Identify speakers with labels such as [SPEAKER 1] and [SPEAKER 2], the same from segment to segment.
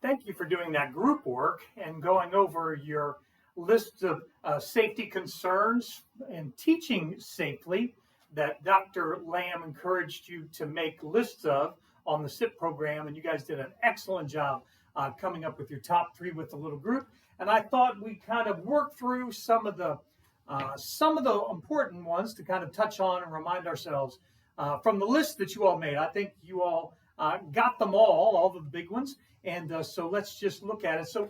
[SPEAKER 1] Thank you for doing that group work and going over your list of safety concerns and teaching safely that Dr. Lamb encouraged you to make lists of on the SIP program. And you guys did an excellent job coming up with your top 3 with the little group. And I thought we kind of work through some of the important ones to kind of touch on and remind ourselves from the list that you all made. I think you all got them all the big ones. And so let's just look at it. So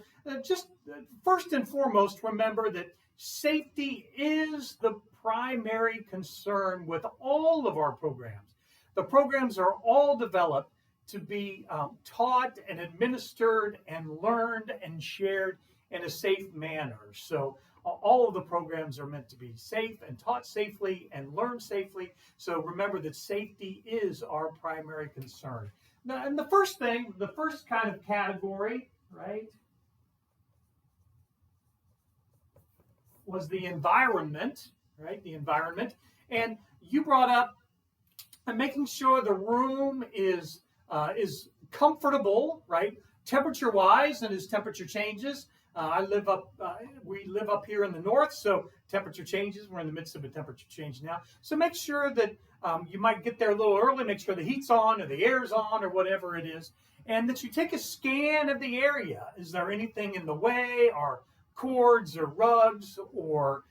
[SPEAKER 1] first and foremost, remember that safety is the primary concern with all of our programs. The programs are all developed to be taught and administered and learned and shared in a safe manner. So all of the programs are meant to be safe and taught safely and learned safely. So remember that safety is our primary concern. Now, and the first kind of category, right, was the environment, right? The environment. And you brought up making sure the room is comfortable, right? Temperature-wise, and as temperature changes. We live up here in the north, so temperature changes. We're in the midst of a temperature change now. So make sure that you might get there a little early, make sure the heat's on or the air's on or whatever it is, and that you take a scan of the area. Is there anything in the way, or cords or rugs, or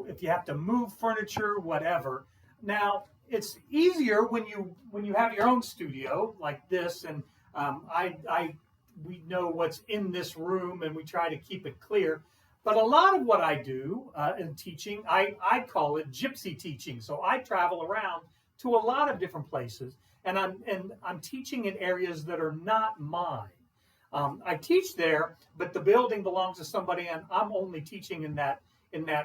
[SPEAKER 1] if you have to move furniture, whatever. Now, it's easier when you have your own studio like this, and we know what's in this room and we try to keep it clear. But a lot of what I do in teaching, I call it gypsy teaching. So I travel around to a lot of different places, and I'm teaching in areas that are not mine. I teach there, but the building belongs to somebody, and I'm only teaching in that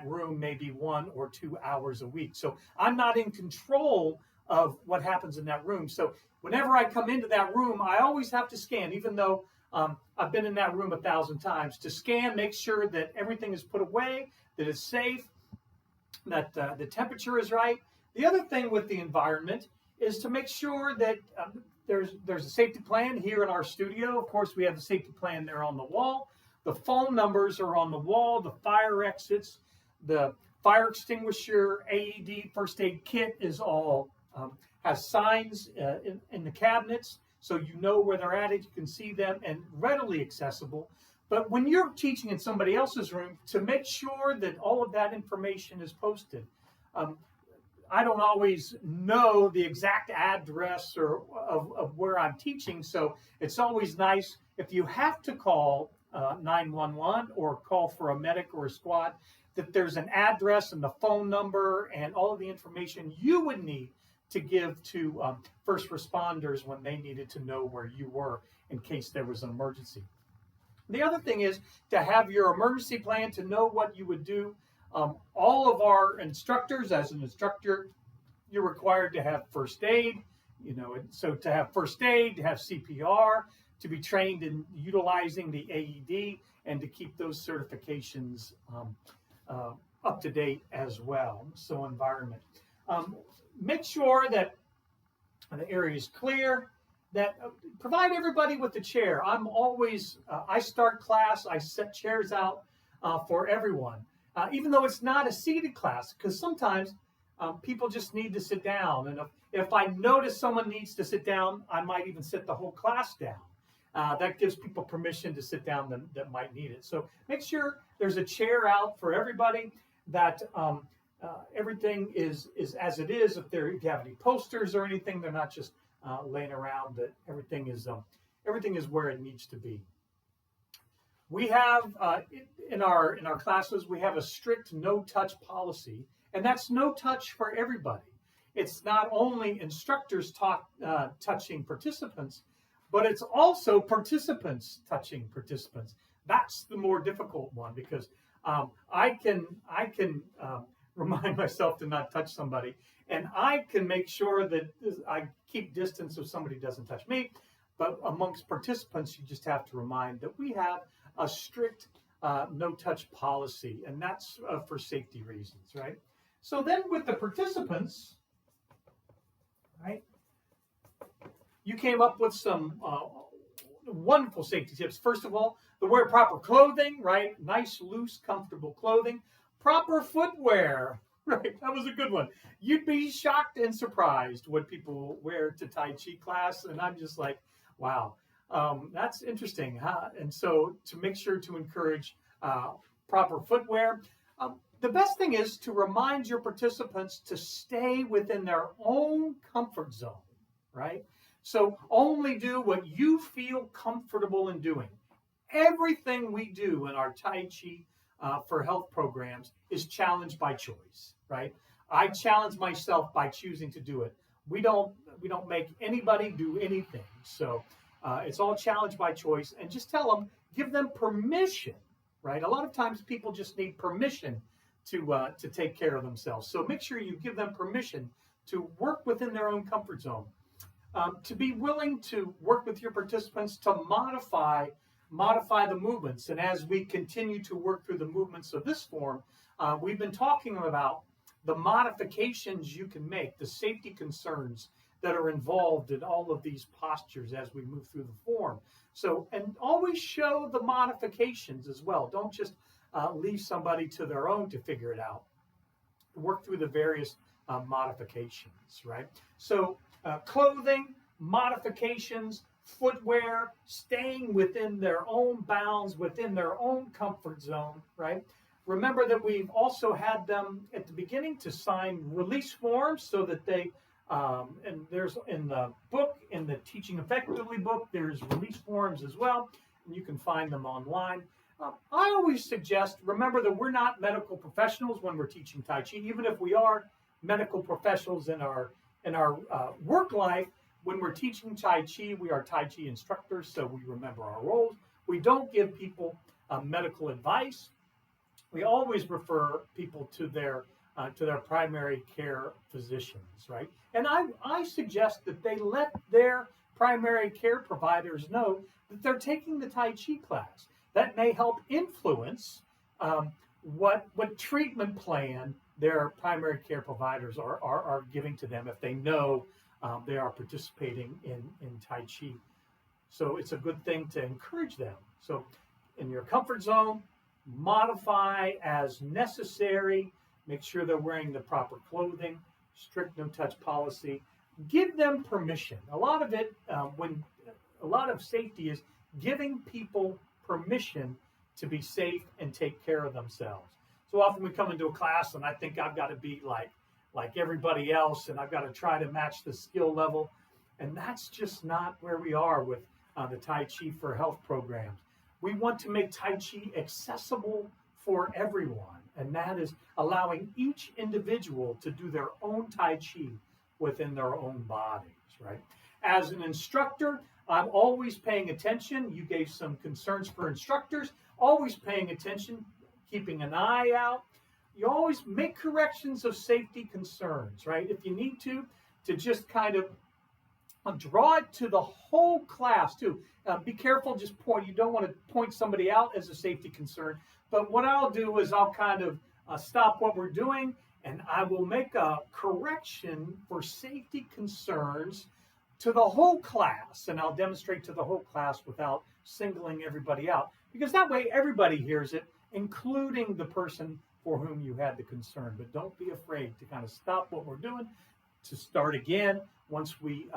[SPEAKER 1] room maybe 1 or 2 hours a week. So I'm not in control of what happens in that room. So whenever I come into that room, I always have to scan, even though I've been in that room 1,000 times, to scan, make sure that everything is put away, that it's safe, that the temperature is right. The other thing with the environment is to make sure that there's a safety plan here in our studio. Of course, we have the safety plan there on the wall. The phone numbers are on the wall, the fire exits, the fire extinguisher, AED, first aid kit is all, has signs in the cabinets, so you know where they're at, you can see them, and readily accessible. But when you're teaching in somebody else's room, to make sure that all of that information is posted. I don't always know the exact address of where I'm teaching, so it's always nice if you have to call 911 or call for a medic or a squad, that there's an address and the phone number and all of the information you would need to give to first responders when they needed to know where you were in case there was an emergency. The other thing is to have your emergency plan, to know what you would do. All of our instructors, as an instructor, you're required to have first aid, so to have first aid, to have CPR, to be trained in utilizing the AED, and to keep those certifications up to date as well. So environment. Make sure that the area is clear, that provide everybody with a chair. I'm always, I start class, I set chairs out for everyone, even though it's not a seated class, because sometimes people just need to sit down. And if I notice someone needs to sit down, I might even sit the whole class down. That gives people permission to sit down that might need it. So make sure there's a chair out for everybody, that everything is as it is. If you have any posters or anything, they're not just laying around, that everything is where it needs to be. We have in our classes, we have a strict no-touch policy, and that's no touch for everybody. It's not only instructors touching participants, but it's also participants touching participants. That's the more difficult one, because I can remind myself to not touch somebody, and I can make sure that I keep distance so somebody doesn't touch me. But amongst participants, you just have to remind that we have a strict no-touch policy, and that's for safety reasons, right? So then with the participants, right, you came up with some wonderful safety tips. First of all, to wear proper clothing, right? Nice, loose, comfortable clothing. Proper footwear, right? That was a good one. You'd be shocked and surprised what people wear to Tai Chi class. And I'm just like, wow, that's interesting, huh? And so to make sure to encourage proper footwear. The best thing is to remind your participants to stay within their own comfort zone, right? So only do what you feel comfortable in doing. Everything we do in our Tai Chi for health programs is challenged by choice, right? I challenge myself by choosing to do it. We don't make anybody do anything. So it's all challenged by choice. And just tell them, give them permission, right? A lot of times people just need permission to take care of themselves. So make sure you give them permission to work within their own comfort zone. To be willing to work with your participants to modify the movements. And as we continue to work through the movements of this form, we've been talking about the modifications you can make, the safety concerns that are involved in all of these postures as we move through the form. So, and always show the modifications as well. Don't just leave somebody to their own to figure it out. Work through the various modifications, right? So clothing, modifications, footwear, staying within their own bounds, within their own comfort zone, right? Remember that we've also had them at the beginning to sign release forms so that they, and there's in the book, in the Teaching Effectively book, there's release forms as well, and you can find them online. I always suggest, remember that we're not medical professionals when we're teaching Tai Chi, even if we are medical professionals in our work life. When we're teaching Tai Chi, we are Tai Chi instructors, so we remember our roles. We don't give people medical advice. We always refer people to their primary care physicians, right? And I suggest that they let their primary care providers know that they're taking the Tai Chi class. That may help influence what treatment plan their primary care providers are giving to them if they know they are participating in Tai Chi. So it's a good thing to encourage them. So in your comfort zone, modify as necessary. Make sure they're wearing the proper clothing, strict no-touch policy. Give them permission. A lot of it, a lot of safety is giving people permission to be safe and take care of themselves. So often we come into a class and I think I've got to be like everybody else and I've got to try to match the skill level. And that's just not where we are with the Tai Chi for Health programs. We want to make Tai Chi accessible for everyone. And that is allowing each individual to do their own Tai Chi within their own bodies, right? As an instructor, I'm always paying attention. You gave some concerns for instructors, always paying attention, keeping an eye out. You always make corrections of safety concerns, right? If you need to just kind of draw it to the whole class too. Be careful, just point. You don't want to point somebody out as a safety concern. But what I'll do is I'll kind of stop what we're doing and I will make a correction for safety concerns to the whole class, and I'll demonstrate to the whole class without singling everybody out, because that way everybody hears it, including the person for whom you had the concern. But don't be afraid to kind of stop what we're doing, to start again once we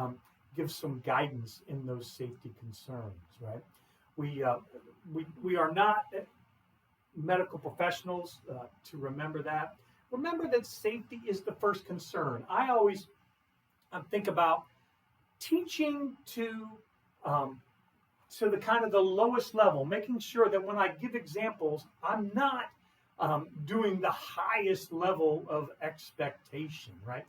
[SPEAKER 1] give some guidance in those safety concerns, right? We are not medical professionals, to remember that. Remember that safety is the first concern. I always think about teaching to the kind of the lowest level, making sure that when I give examples, I'm not doing the highest level of expectation, right?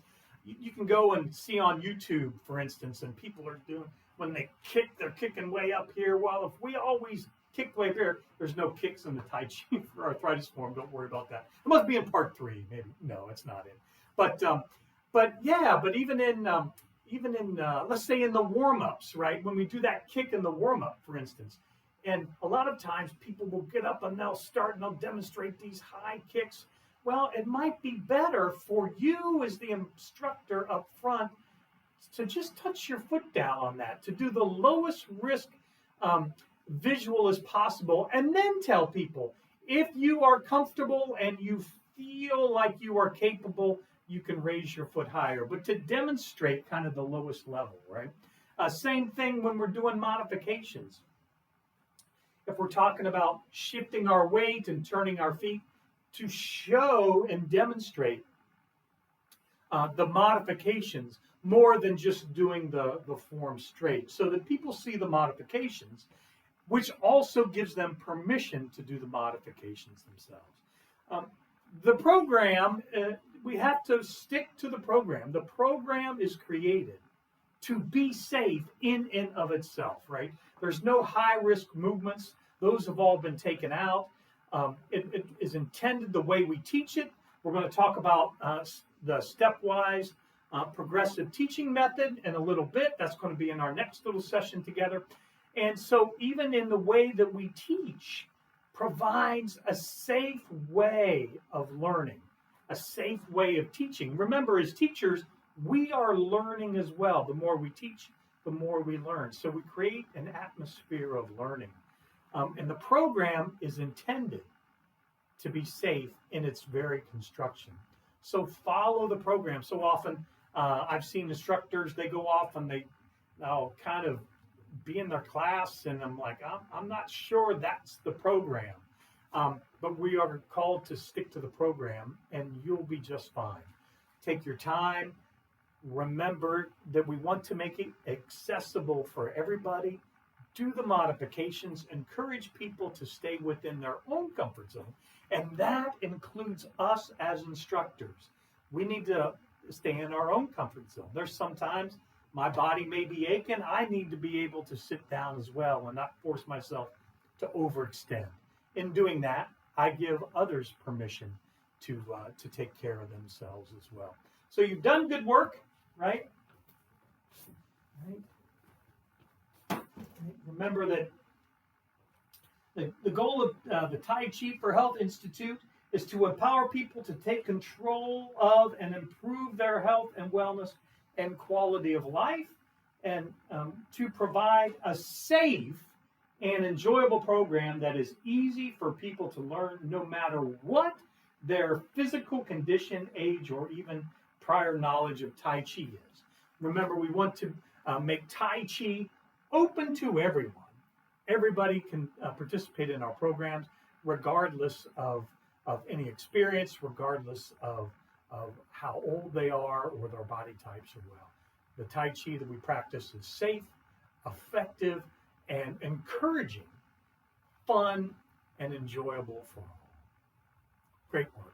[SPEAKER 1] You can go and see on YouTube, for instance, and people are doing, when they kick, they're kicking way up here. Well, if we always kick way up here, there's no kicks in the Tai Chi for arthritis form. Don't worry about that. It must be in part 3, maybe. No, it's not in. But even in let's say in the warm-ups, right? When we do that kick in the warm-up, for instance, and a lot of times people will get up and they'll start and they'll demonstrate these high kicks. Well, it might be better for you as the instructor up front to just touch your foot down on that, to do the lowest risk visual as possible, and then tell people if you are comfortable and you feel like you are capable, you can raise your foot higher, but to demonstrate kind of the lowest level, right? Same thing when we're doing modifications. If we're talking about shifting our weight and turning our feet, to show and demonstrate the modifications more than just doing the form straight, so that people see the modifications, which also gives them permission to do the modifications themselves. The program, we have to stick to the program. The program is created to be safe in and of itself, right? There's no high-risk movements. Those have all been taken out. It is intended the way we teach it. We're going to talk about the stepwise progressive teaching method in a little bit. That's going to be in our next little session together. And so even in the way that we teach provides a safe way of learning, a safe way of teaching. Remember, as teachers, we are learning as well. The more we teach, the more we learn. So we create an atmosphere of learning. And the program is intended to be safe in its very construction. So follow the program. So often I've seen instructors, they go off and they'll kind of be in their class, and I'm like, I'm not sure that's the program. But we are called to stick to the program, and you'll be just fine. Take your time. Remember that we want to make it accessible for everybody. Do the modifications, encourage people to stay within their own comfort zone, and that includes us as instructors. We need to stay in our own comfort zone. There's sometimes my body may be aching. I need to be able to sit down as well and not force myself to overextend. In doing that, I give others permission to take care of themselves as well. So you've done good work, right? Remember that the goal of the Tai Chi for Health Institute is to empower people to take control of and improve their health and wellness and quality of life, and to provide a safe and enjoyable program that is easy for people to learn no matter what their physical condition, age, or even prior knowledge of Tai Chi is. Remember, we want to make Tai Chi open to everyone. Everybody can participate in our programs regardless of any experience, regardless of how old they are or their body types as well. The Tai Chi that we practice is safe, effective, and encouraging, fun, and enjoyable for all. Great work.